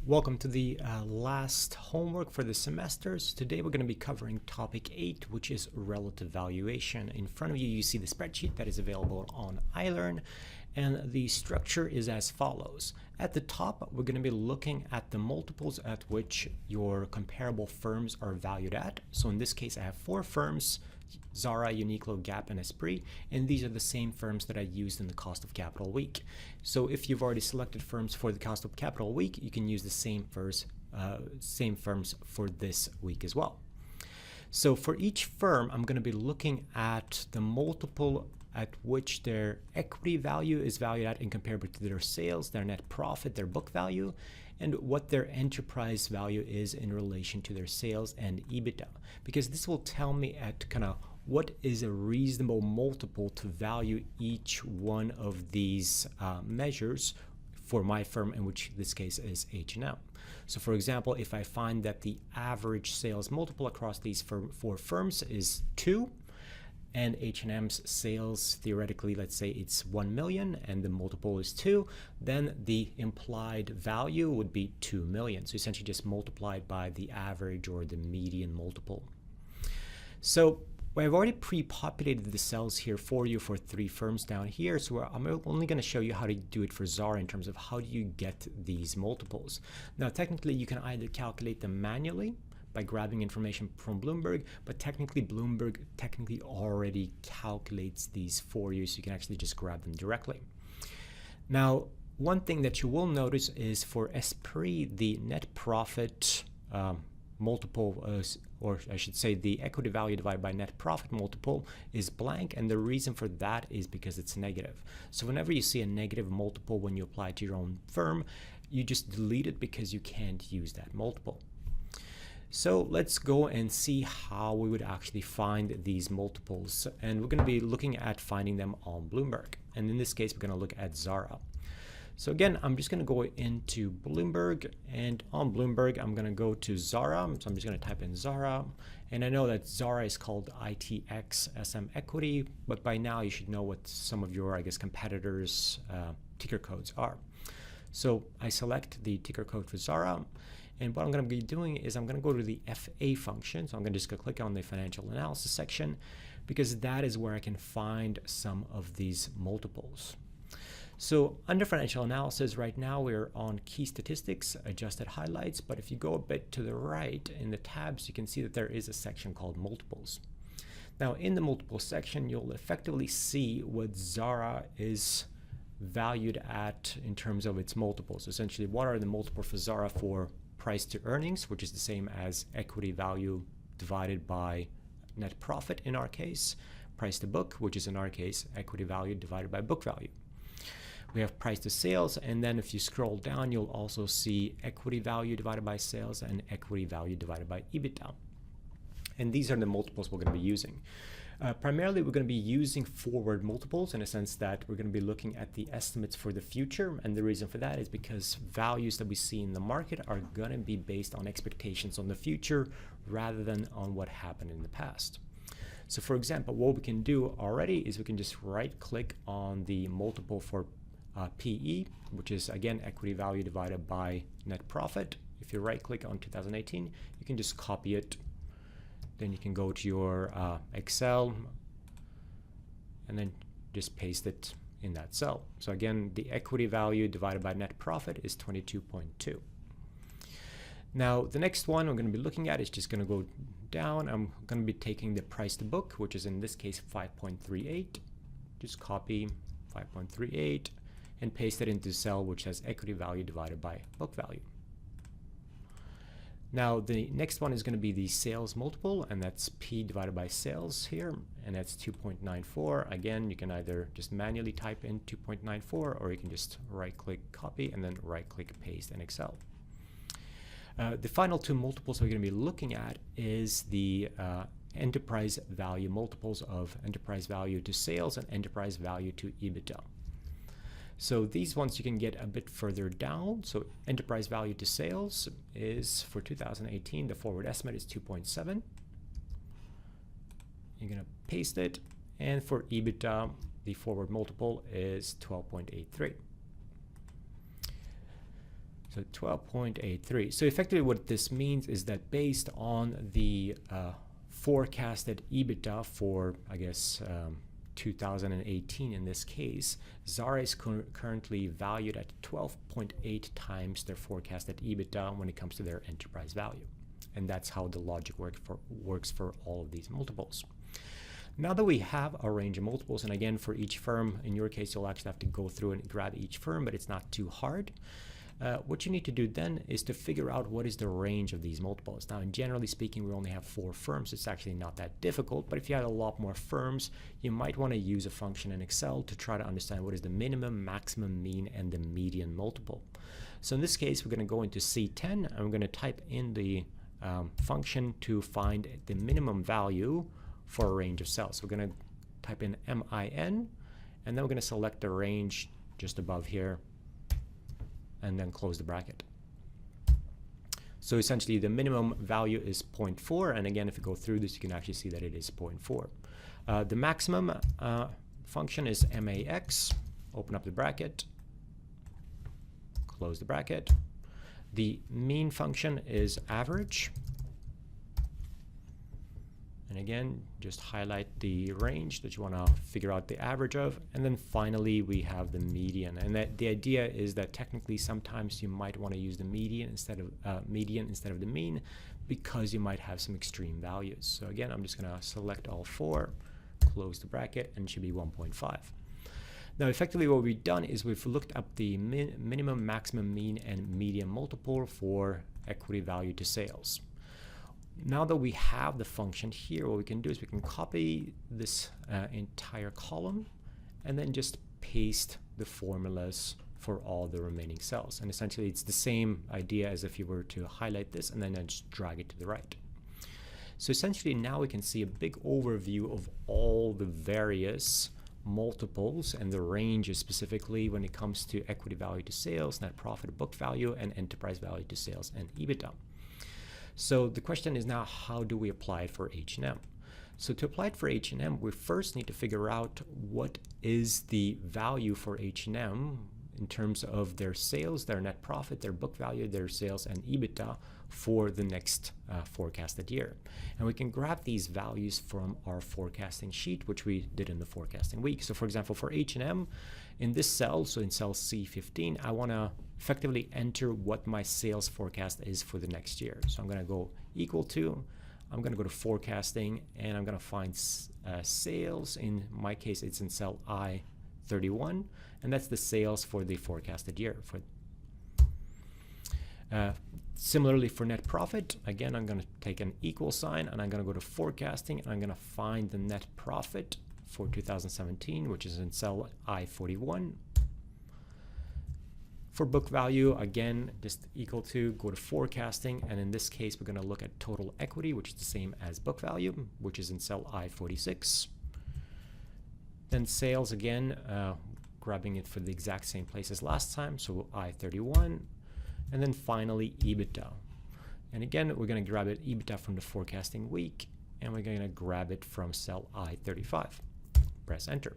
Welcome to the last homework for the semesters. Today we're going to be covering topic 8, which is relative valuation. In front of you, you see the spreadsheet that is available on iLearn, and the structure is as follows. At the top, we're going to be looking at the multiples at which your comparable firms are valued at. So in this case, I have 4 firms: Zara, Uniqlo, Gap, and Esprit, and these are the same firms that I used in the cost of capital week. So if you've already selected firms for the cost of capital week, you can use the same firms for this week as well. So for each firm, I'm going to be looking at the multiple at which their equity value is valued at in comparison to their sales, their net profit, their book value, and what their enterprise value is in relation to their sales and EBITDA. Because this will tell me at kind of what is a reasonable multiple to value each one of these measures for my firm, in which this case is H&M. So for example, if I find that the average sales multiple across these 4 firms is 2, and H&M's sales, theoretically, let's say it's 1 million and the multiple is 2, then the implied value would be 2 million. So essentially just multiplied by the average or the median multiple. So I've already pre-populated the cells here for you for 3 firms down here. So I'm only going to show you how to do it for Zara in terms of how do you get these multiples. Now, technically, you can either calculate them manually by grabbing information from Bloomberg, but technically Bloomberg already calculates these for you, so you can actually just grab them directly. Now, one thing that you will notice is for Esprit, the net profit multiple, or I should say the equity value divided by net profit multiple is blank, and the reason for that is because it's negative. So whenever you see a negative multiple when you apply it to your own firm, you just delete it because you can't use that multiple. So let's go and see how we would actually find these multiples. And we're going to be looking at finding them on Bloomberg. And in this case, we're going to look at Zara. So again, I'm just going to go into Bloomberg, and on Bloomberg, I'm going to go to Zara. So I'm just going to type in Zara. And I know that Zara is called ITX SM Equity, but by now you should know what some of your, competitors' ticker codes are. So I select the ticker code for Zara. And what I'm going to be doing is I'm going to go to the FA function. So I'm going to just click on the financial analysis section, because that is where I can find some of these multiples. So under financial analysis right now, we're on key statistics, adjusted highlights. But if you go a bit to the right in the tabs, you can see that there is a section called multiples. Now in the multiple section, you'll effectively see what Zara is valued at in terms of its multiples. Essentially, what are the multiples for Zara for price to earnings, which is the same as equity value divided by net profit in our case, price to book, which is in our case equity value divided by book value. We have price to sales, and then if you scroll down, you'll also see equity value divided by sales and equity value divided by EBITDA. And these are the multiples we're going to be using. Primarily, we're going to be using forward multiples in a sense that we're going to be looking at the estimates for the future. And the reason for that is because values that we see in the market are going to be based on expectations on the future rather than on what happened in the past. So for example, what we can do already is we can just right click on the multiple for PE, which is again equity value divided by net profit. If you right click on 2018, you can just copy it. Then you can go to your Excel and then just paste it in that cell. So again, the equity value divided by net profit is 22.2. Now, the next one I'm going to be looking at is just going to go down. I'm going to be taking the price to book, which is in this case 5.38. Just copy 5.38 and paste it into the cell which has equity value divided by book value. Now, the next one is going to be the sales multiple, and that's P divided by sales here, and that's 2.94. Again, you can either just manually type in 2.94, or you can just right-click copy and then right-click paste in Excel. The final 2 multiples we're going to be looking at is the enterprise value multiples of enterprise value to sales and enterprise value to EBITDA. So these ones you can get a bit further down. So enterprise value to sales is for 2018, the forward estimate is 2.7. You're going to paste it. And for EBITDA, the forward multiple is 12.83. So 12.83. So effectively what this means is that based on the forecasted EBITDA for, I guess, 2018 in this case, Zara is currently valued at 12.8 times their forecasted EBITDA when it comes to their enterprise value. And that's how the logic works for all of these multiples. Now that we have a range of multiples, and again, for each firm, in your case, you'll actually have to go through and grab each firm, but it's not too hard. What you need to do then is to figure out what is the range of these multiples. Now, generally speaking, we only have 4 firms. It's actually not that difficult, but if you had a lot more firms, you might want to use a function in Excel to try to understand what is the minimum, maximum, mean, and the median multiple. So in this case, we're going to go into C10, and we're going to type in the function to find the minimum value for a range of cells. So we're going to type in MIN, and then we're going to select the range just above here, and then close the bracket. So essentially the minimum value is 0.4, and again, if you go through this, you can actually see that it is 0.4. The maximum function is MAX. Open up the bracket, close the bracket. The mean function is average. And again, just highlight the range that you want to figure out the average of. And then finally, we have the median. And that the idea is that technically sometimes you might want to use the median instead of the mean, because you might have some extreme values. So again, I'm just going to select all 4, close the bracket, and it should be 1.5. Now, effectively what we've done is we've looked up the minimum, maximum, mean, and median multiple for equity value to sales. Now that we have the function here, what we can do is we can copy this entire column and then just paste the formulas for all the remaining cells. And essentially it's the same idea as if you were to highlight this and then just drag it to the right. So essentially now we can see a big overview of all the various multiples and the ranges specifically when it comes to equity value to sales, net profit, book value, and enterprise value to sales and EBITDA. So the question is now, how do we apply it for H&M? So to apply it for H&M, we first need to figure out what is the value for H&M in terms of their sales, their net profit, their book value, their sales, and EBITDA for the next forecasted year. And we can grab these values from our forecasting sheet, which we did in the forecasting week. So for example, for H&M, in this cell, so in cell C15, I want to effectively enter what my sales forecast is for the next year. So I'm going to go equal to, I'm going to go to forecasting, and I'm going to find sales. In my case, it's in cell I31, and that's the sales for the forecasted year. Similarly for net profit, again, I'm going to take an equal sign, and I'm going to go to forecasting, and I'm going to find the net profit for 2017, which is in cell I41. For book value, again, just equal to, go to forecasting, and in this case, we're going to look at total equity, which is the same as book value, which is in cell I46. Then sales, again, grabbing it for the exact same place as last time, so I31. And then finally, EBITDA. And again, we're going to grab it EBITDA from the forecasting week, and we're going to grab it from cell I35. Press enter.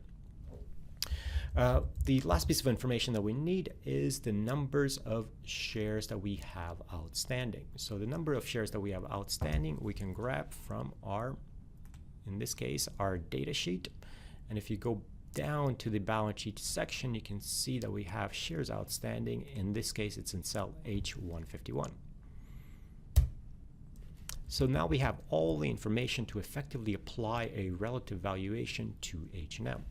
The last piece of information that we need is the numbers of shares that we have outstanding. So the number of shares that we have outstanding, we can grab from our, in this case, our data sheet. And if you go down to the balance sheet section, you can see that we have shares outstanding. In this case, it's in cell H151. So now we have all the information to effectively apply a relative valuation to H&M.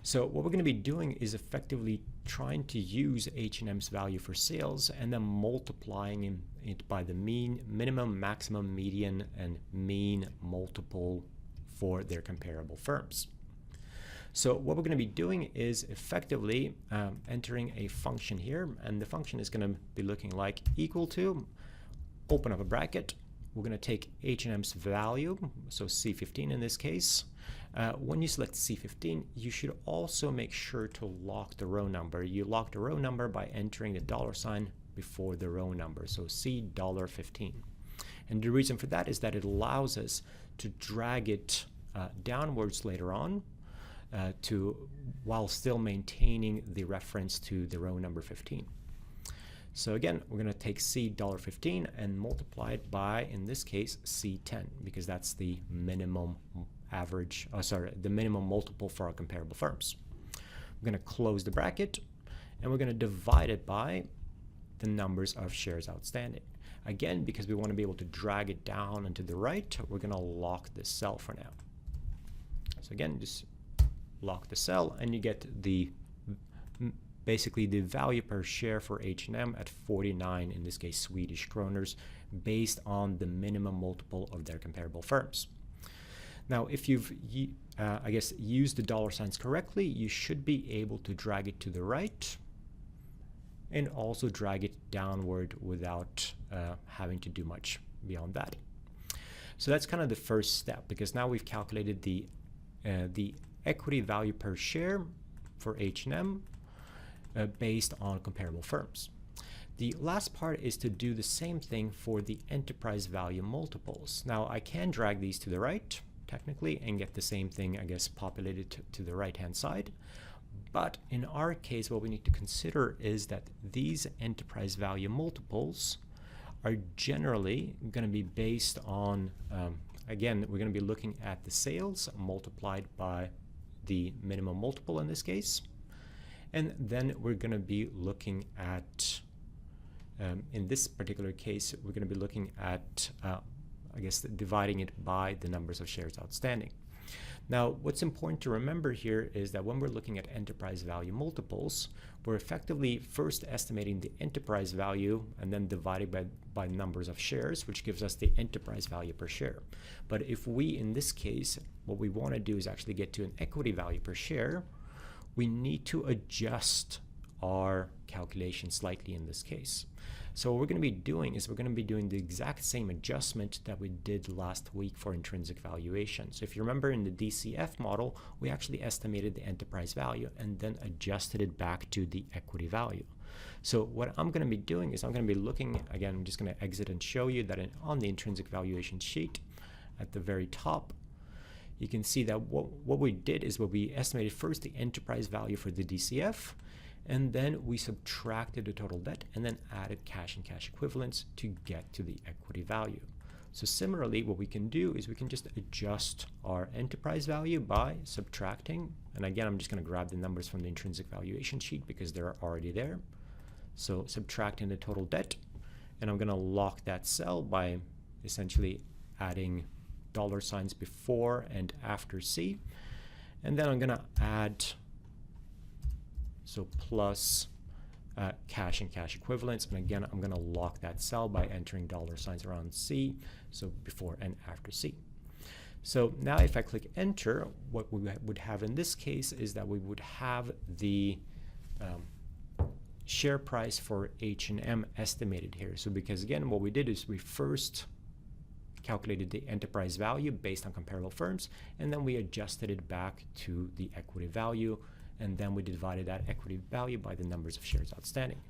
So what we're going to be doing is effectively trying to use H&M's value for sales and then multiplying it by the minimum, maximum, median, and mean multiple for their comparable firms. So what we're going to be doing is effectively entering a function here, and the function is going to be looking like equal to, open up a bracket, we're going to take H&M's value, so C15 in this case. When you select C15, you should also make sure to lock the row number. You lock the row number by entering the $ before the row number, so C$15. And the reason for that is that it allows us to drag it downwards later on while still maintaining the reference to the row number 15. So again, we're going to take C $1.15 and multiply it by, in this case, C10, because that's the minimum average, the minimum multiple for our comparable firms. We're going to close the bracket, and we're going to divide it by the numbers of shares outstanding. Again, because we want to be able to drag it down and to the right, we're going to lock this cell for now. So again, just lock the cell, and you get the basically the value per share for H&M at 49, in this case Swedish kroners, based on the minimum multiple of their comparable firms. Now, if you've I guess used the dollar signs correctly, you should be able to drag it to the right and also drag it downward without having to do much beyond that. So that's kind of the first step, because now we've calculated the equity value per share for H&M based on comparable firms. The last part is to do the same thing for the enterprise value multiples. Now, I can drag these to the right technically and get the same thing, I guess, populated to the right hand side. But in our case, what we need to consider is that these enterprise value multiples are generally going to be based on, again, we're going to be looking at the sales multiplied by the minimum multiple in this case. And then we're going to be looking at, in this particular case, we're going to be looking at, I guess, dividing it by the numbers of shares outstanding. Now, what's important to remember here is that when we're looking at enterprise value multiples, we're effectively first estimating the enterprise value and then dividing by numbers of shares, which gives us the enterprise value per share. But if we, in this case, what we want to do is actually get to an equity value per share, we need to adjust our calculation slightly in this case. So what we're going to be doing is we're going to be doing the exact same adjustment that we did last week for intrinsic valuation. So if you remember, in the DCF model, we actually estimated the enterprise value and then adjusted it back to the equity value. So what I'm going to be doing is I'm going to be looking, again, I'm just going to exit and show you that on the intrinsic valuation sheet at the very top, you can see that what we did is we estimated first the enterprise value for the DCF, and then we subtracted the total debt and then added cash and cash equivalents to get to the equity value. So similarly, what we can do is we can just adjust our enterprise value by subtracting, and again, I'm just going to grab the numbers from the intrinsic valuation sheet because they're already there. So subtracting the total debt, and I'm going to lock that cell by essentially adding dollar signs before and after C, and then I'm going to add, so plus cash and cash equivalents, and again I'm going to lock that cell by entering dollar signs around C, so before and after C. So now if I click enter, what we would have in this case is that we would have the share price for H&M estimated here. So because again, what we did is we first calculated the enterprise value based on comparable firms, and then we adjusted it back to the equity value, and then we divided that equity value by the numbers of shares outstanding.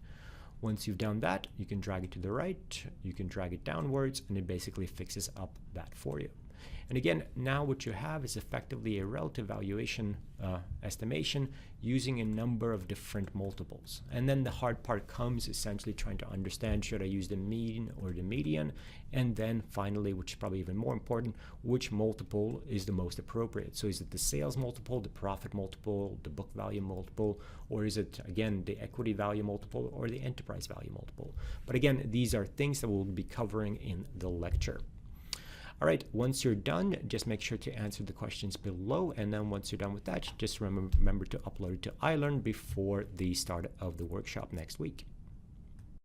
Once you've done that, you can drag it to the right, you can drag it downwards, and it basically fixes up that for you. And again, now what you have is effectively a relative valuation estimation using a number of different multiples. And then the hard part comes essentially trying to understand, should I use the mean or the median? And then finally, which is probably even more important, which multiple is the most appropriate? So is it the sales multiple, the profit multiple, the book value multiple, or is it, again, the equity value multiple or the enterprise value multiple? But again, these are things that we'll be covering in the lecture. All right, once you're done, just make sure to answer the questions below. And then once you're done with that, just remember to upload it to iLearn before the start of the workshop next week.